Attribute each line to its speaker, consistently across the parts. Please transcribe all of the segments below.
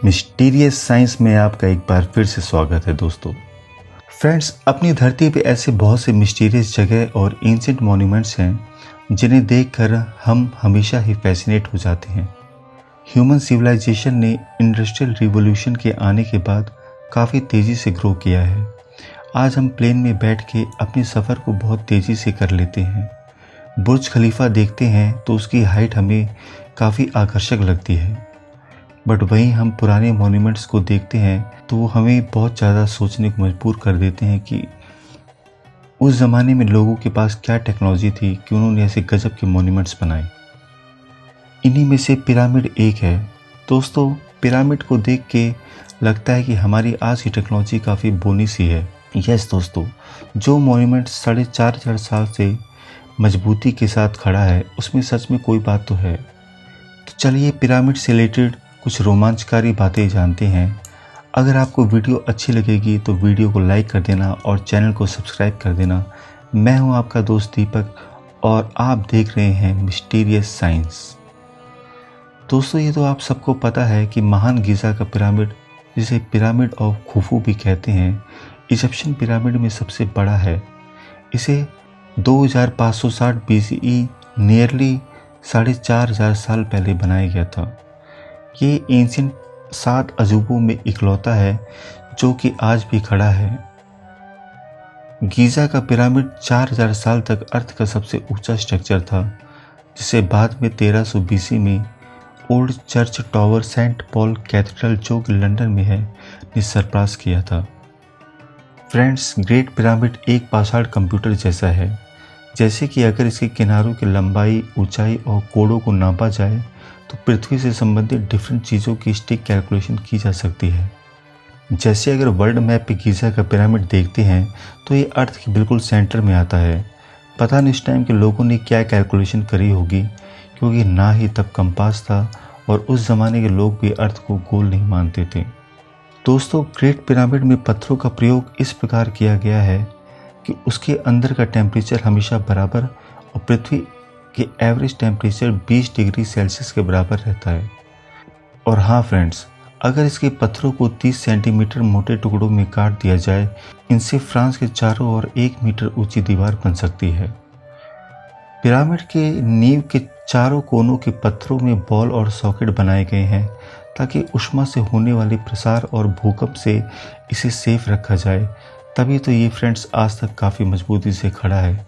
Speaker 1: Mysterious science में आपका एक बार फिर से स्वागत है दोस्तों। फ्रेंड्स, अपनी धरती पे ऐसे बहुत से मिस्टीरियस जगह और एंशिएंट मॉन्यूमेंट्स हैं जिन्हें देखकर हम हमेशा ही फैसिनेट हो जाते हैं। ह्यूमन सिविलाइजेशन ने इंडस्ट्रियल रिवॉल्यूशन के आने के बाद काफ़ी तेज़ी से ग्रो किया है। आज हम प्लेन में बैठ के अपने सफ़र को बहुत तेज़ी से कर लेते हैं। बुर्ज खलीफा देखते हैं तो उसकी हाइट हमें काफ़ी आकर्षक लगती है, बट वहीं हम पुराने मॉन्यूमेंट्स को देखते हैं तो वो हमें बहुत ज़्यादा सोचने को मजबूर कर देते हैं कि उस ज़माने में लोगों के पास क्या टेक्नोलॉजी थी कि उन्होंने ऐसे गजब के मॉन्यूमेंट्स बनाए। इन्हीं में से पिरामिड एक है। दोस्तों, पिरामिड को देख के लगता है कि हमारी आज की टेक्नोलॉजी काफ़ी बोनी सी है। यस दोस्तों, जो मॉन्यूमेंट 4,500 साल से मजबूती के साथ खड़ा है उसमें सच में कोई बात तो है। तो चलिए पिरामिड से रिलेटेड कुछ रोमांचकारी बातें जानते हैं। अगर आपको वीडियो अच्छी लगेगी तो वीडियो को लाइक कर देना और चैनल को सब्सक्राइब कर देना। मैं हूं आपका दोस्त दीपक और आप देख रहे हैं मिस्टीरियस साइंस। दोस्तों, ये तो आप सबको पता है कि महान गीज़ा का पिरामिड, जिसे पिरामिड ऑफ खुफू भी कहते हैं, इजिप्शियन पिरामिड में सबसे बड़ा है। इसे 2560 BCE नियरली 4,500 साल पहले बनाया गया था। ये एंशिएंट 7 अजूबों में इकलौता है जो कि आज भी खड़ा है। गीज़ा का पिरामिड 4,000 साल तक अर्थ का सबसे ऊंचा स्ट्रक्चर था, जिसे बाद में 1300 BC में old church tower saint Paul cathedral, जो कि लंदन में है, ने सरपास किया था। फ्रेंड्स, ग्रेट पिरामिड एक पाषाण कंप्यूटर जैसा है। जैसे कि अगर इसके किनारों की लंबाई, ऊंचाई और कोणों को नापा जाए तो पृथ्वी से संबंधित डिफरेंट चीज़ों की स्टिक कैलकुलेशन की जा सकती है। जैसे अगर वर्ल्ड मैप पे गीज़ा का पिरामिड देखते हैं तो ये अर्थ के बिल्कुल सेंटर में आता है। पता नहीं इस टाइम के लोगों ने क्या कैलकुलेशन करी होगी, क्योंकि ना ही तब कंपास था और उस ज़माने के लोग भी अर्थ को गोल नहीं मानते थे। दोस्तों, ग्रेट पिरामिड में पत्थरों का प्रयोग इस प्रकार किया गया है कि उसके अंदर का टेम्परेचर हमेशा बराबर और पृथ्वी के एवरेज टेम्परेचर 20 डिग्री सेल्सियस के बराबर रहता है। और हाँ फ्रेंड्स, अगर इसके पत्थरों को 30 सेंटीमीटर मोटे टुकड़ों में काट दिया जाए, इनसे फ्रांस के चारों ओर 1 मीटर ऊंची दीवार बन सकती है। पिरामिड के नींव के चारों कोनों के पत्थरों में बॉल और सॉकेट बनाए गए हैं ताकि ऊष्मा से होने वाले प्रसार और भूकंप से इसे सेफ रखा जाए। तभी तो ये फ्रेंड्स आज तक काफ़ी मजबूती से खड़ा है।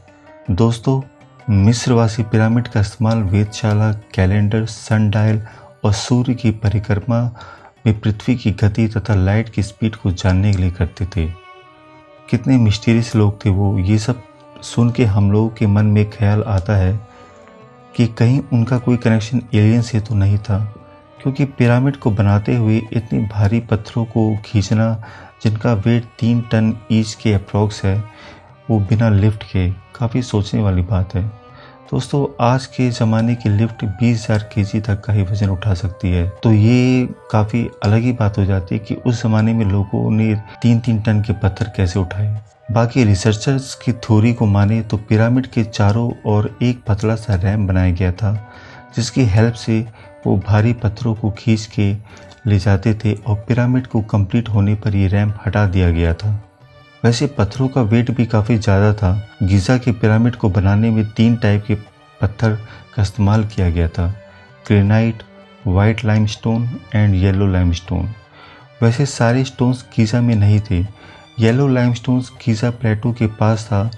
Speaker 1: दोस्तों, मिस्रवासी पिरामिड का इस्तेमाल वेधशाला, कैलेंडर, सनडायल और सूर्य की परिक्रमा में पृथ्वी की गति तथा लाइट की स्पीड को जानने के लिए करते थे। कितने मिस्टीरियस लोग थे वो। ये सब सुन के हम लोगों के मन में ख्याल आता है कि कहीं उनका कोई कनेक्शन एलियन से तो नहीं था, क्योंकि पिरामिड को बनाते हुए इतने भारी पत्थरों को खींचना, जिनका वेट 3 टन ईच के अप्रॉक्स है, वो बिना लिफ्ट के, काफ़ी सोचने वाली बात है। दोस्तों, आज के ज़माने की लिफ्ट 20,000 kg तक का ही वज़न उठा सकती है, तो ये काफ़ी अलग ही बात हो जाती है कि उस ज़माने में लोगों ने 3-3 टन के पत्थर कैसे उठाए। बाकी रिसर्चर्स की थ्योरी को माने तो पिरामिड के चारों ओर एक पतला सा रैम बनाया गया था, जिसकी हेल्प से वो भारी पत्थरों को खींच के ले जाते थे और पिरामिड को कंप्लीट होने पर ये रैंप हटा दिया गया था। वैसे पत्थरों का वेट भी काफ़ी ज़्यादा था। गीज़ा के पिरामिड को बनाने में 3 टाइप के पत्थर का इस्तेमाल किया गया था: granite, white limestone and yellow limestone. वैसे सारे स्टोन्स गीज़ा में नहीं थे। येलो लाइमस्टोन्स गीज़ा प्लेटो के पास था,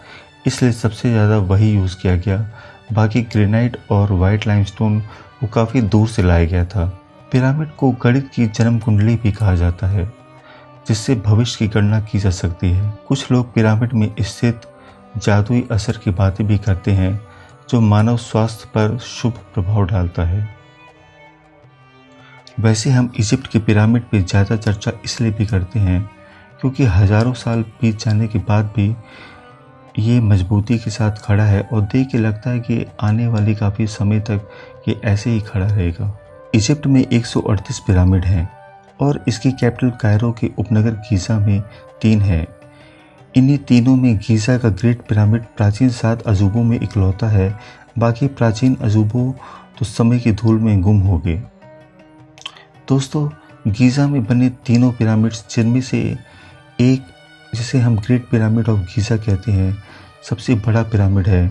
Speaker 1: इसलिए सबसे ज़्यादा वही यूज़ किया गया। बाकी ग्रेनाइट और वाइट लाइमस्टोन वो काफ़ी दूर से लाया गया था। पिरामिड को गणित की जन्म कुंडली भी कहा जाता है, जिससे भविष्य की गणना की जा सकती है। कुछ लोग पिरामिड में स्थित जादुई असर की बातें भी करते हैं, जो मानव स्वास्थ्य पर शुभ प्रभाव डालता है। वैसे हम इजिप्ट के पिरामिड पर ज़्यादा चर्चा इसलिए भी करते हैं क्योंकि हज़ारों साल बीत जाने के बाद भी ये मजबूती के साथ खड़ा है और देख के लगता है कि आने वाली काफ़ी समय तक ये ऐसे ही खड़ा रहेगा। इजिप्ट में 138 पिरामिड हैं और इसकी कैपिटल कायरो के उपनगर गीज़ा में 3 है। इन्हीं तीनों में गीज़ा का ग्रेट पिरामिड प्राचीन 7 अजूबों में इकलौता है। बाकी प्राचीन अजूबों तो समय की धूल में गुम हो गए। दोस्तों, गीज़ा में बने तीनों पिरामिड्स, जिनमें से एक, जिसे हम ग्रेट पिरामिड ऑफ गीज़ा कहते हैं, सबसे बड़ा पिरामिड है।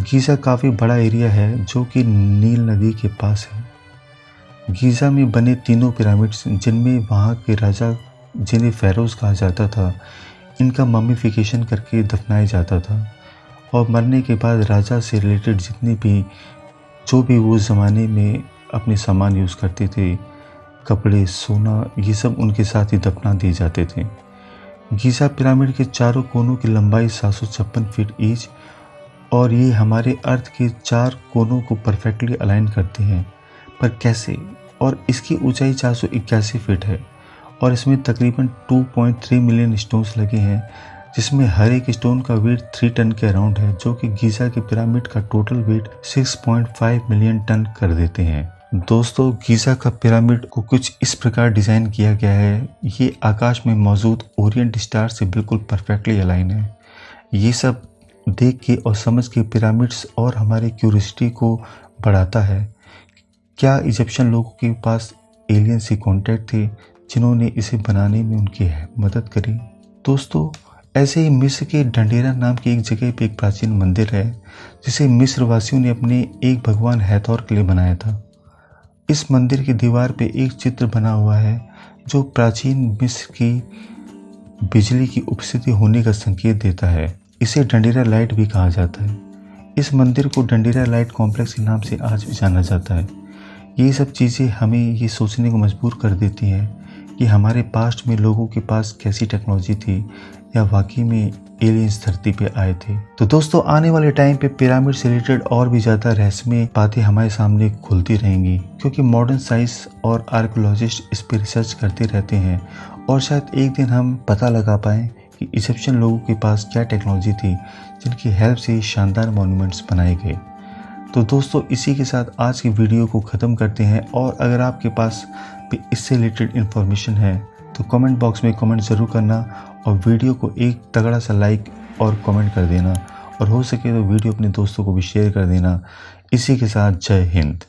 Speaker 1: गीज़ा काफ़ी बड़ा एरिया है जो कि नील नदी के पास है। गीज़ा में बने तीनों पिरामिड्स, जिनमें वहाँ के राजा, जिन्हें फ़ैरोज़ कहा जाता था, इनका मम्मीफिकेशन करके दफनाया जाता था और मरने के बाद राजा से रिलेटेड जितने भी जो भी वो ज़माने में अपने सामान यूज़ करते थे, कपड़े, सोना, ये सब उनके साथ ही दफना दिए जाते थे। गीज़ा पिरामिड के चारों कोनों की लंबाई 756 फीट ईच और ये हमारे अर्थ के 4 कोनों को परफेक्टली अलाइन करते हैं। पर कैसे? और इसकी ऊंचाई 481 फीट है और इसमें तकरीबन 2.3 मिलियन स्टोन्स लगे हैं, जिसमें हर एक स्टोन का वेट 3 टन के अराउंड है, जो कि गीज़ा के पिरामिड का टोटल वेट 6.5 मिलियन टन कर देते हैं। दोस्तों, गीज़ा का पिरामिड को कुछ इस प्रकार डिज़ाइन किया गया है। ये आकाश में मौजूद ओरिएंट स्टार से बिल्कुल परफेक्टली अलाइन है। ये सब देख के और समझ के पिरामिड्स और हमारे क्यूरियोसिटी को बढ़ाता है। क्या इजिप्शियन लोगों के पास एलियन से कॉन्टैक्ट थे जिन्होंने इसे बनाने में उनकी मदद करी? दोस्तों, ऐसे ही मिस्र के ढंढेरा नाम की एक जगह पे एक प्राचीन मंदिर है, जिसे मिस्र वासियों ने अपने एक भगवान हैथोर के लिए बनाया था। इस मंदिर की दीवार पे एक चित्र बना हुआ है जो प्राचीन मिस्र की बिजली की उपस्थिति होने का संकेत देता है। इसे ढंढेरा लाइट भी कहा जाता है। इस मंदिर को ढंढेरा लाइट कॉम्प्लेक्स के नाम से आज भी जाना जाता है। ये सब चीज़ें हमें ये सोचने को मजबूर कर देती हैं कि हमारे पास्ट में लोगों के पास कैसी टेक्नोलॉजी थी या वाकई में एलियंस धरती पे आए थे। तो दोस्तों, आने वाले टाइम पे पिरामिड से रिलेटेड और भी ज़्यादा रहस्यमय बातें हमारे सामने खुलती रहेंगी, क्योंकि मॉडर्न साइंस और आर्कियोलॉजिस्ट इस पर रिसर्च करते रहते हैं और शायद एक दिन हम पता लगा पाएँ कि इजिप्शियन लोगों के पास क्या टेक्नोलॉजी थी जिनकी हेल्प से शानदार मॉन्यूमेंट्स बनाए गए। तो दोस्तों, इसी के साथ आज की वीडियो को ख़त्म करते हैं और अगर आपके पास भी इससे रिलेटेड इन्फॉर्मेशन है तो कमेंट बॉक्स में कमेंट ज़रूर करना और वीडियो को एक तगड़ा सा लाइक और कमेंट कर देना और हो सके तो वीडियो अपने दोस्तों को भी शेयर कर देना। इसी के साथ जय हिंद।